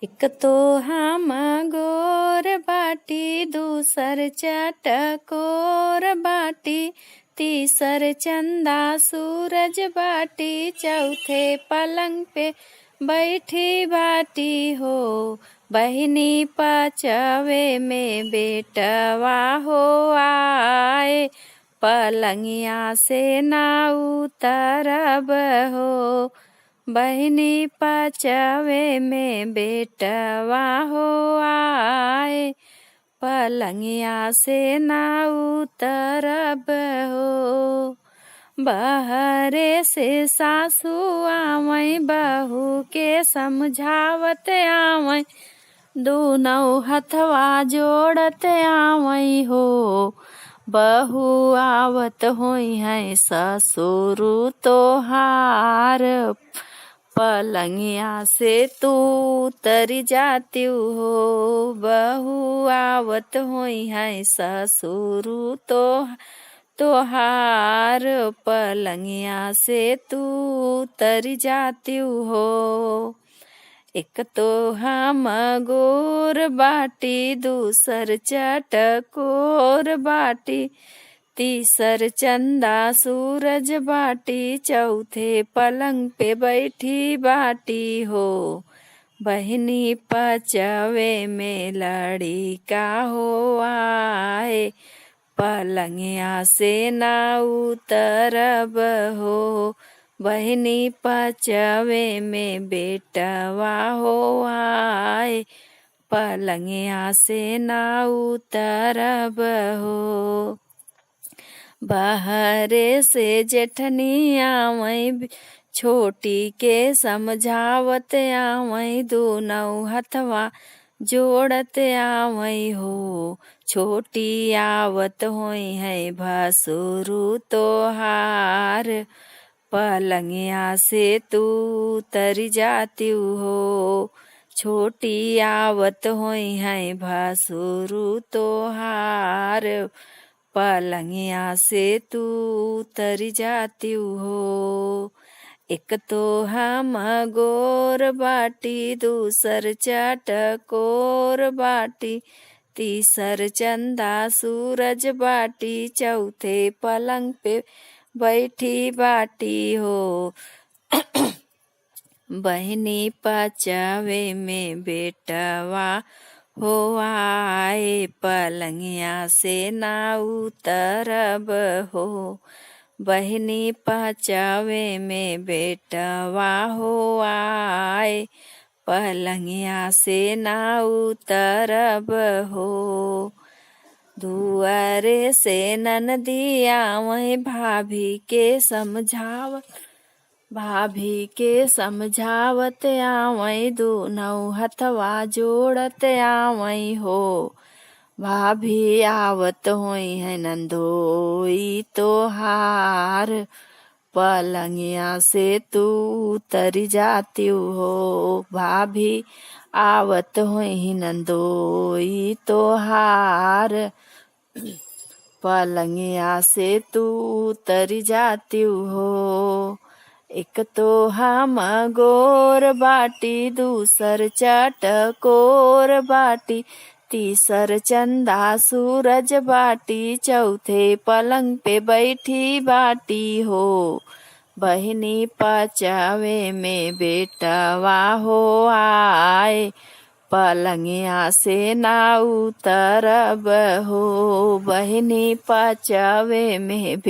एक तो हम गोर बाटी, दूसर चटकोर बाटी, तीसर चंदा सूरज बाटी, चौथे पलंग पे बैठी बाटी हो। बहिनी पचवे में बेटवा हो आए, पलंगिया से ना उतरब हो। बहिनी पचवे में बेटवा हो आए, पलंगिया से ना उतरब हो। बहरे से सासू आवै, बहू के समझावत आवै, दोनों हथवा जोड़त आवै हो। बहू आवत होई है ससुरु तोहार, पलंगिया से तू उतरी जाती हो। बहू आवत होई है ससुरु तोहार, पलंगिया से तू उतरी जाती हो। एक तो हम गोर बाटी, दूसर चटकोर बाटी, तीसर चंदा सूरज बाटी, चौथे पलंग पे बैठी बाटी हो। बहिनी पचवे में लड़िका हो आए, पलंगिया से ना उतरब हो। बहिनी पचवे में बेटवा हो आए, पलंगिया से ना उतरब हो। बहरे से जेठनी आवै, छोटी के समझावत आवै, दोनों हथवा जोड़त आवै हो। छोटी आवत होई है भसुरु तोहार, पलंगिया से तू उतरी जाती हो। छोटी आवत होई है भसुरु तोहार, पलंगिया से तू उतरी जाती हो। एक तो हम गोर बाटी, दूसर चटकोर बाटी, तीसर चंदा सूरज बाटी, चौथे पलंग पे बैठी बाटी हो। बहिनी पचवे में बेटवा हो आए, पलंगिया से ना उतरब हो। बहिनी पचवे में बेटवा हो आए, पलंगिया से ना उतरब हो। दुआरे से ननदी आवै, भाभी के समझावत आवै, दोनों हथवा जोड़त आवै हो। भाभी आवत होई है नंदोई तोहार, पलंगिया से तू उतरी जाती हो। भाभी आवत होई नंदोई तोहार, पलंगिया से तू उतरी जाती हो। एक तो हम गोर बाटी, दूसर चटकोर बाटी, तीसर चंदा सूरज बाटी, चौथे पलंग पे बैठी बाटी हो। बहिनी पचवे में बेटवा हो आए, पलंगिया से ना उतरब हो। बहिनी पचवे में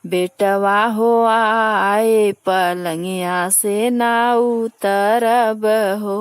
बेटवा हो आए, पलंगिया से ना उतरब हो।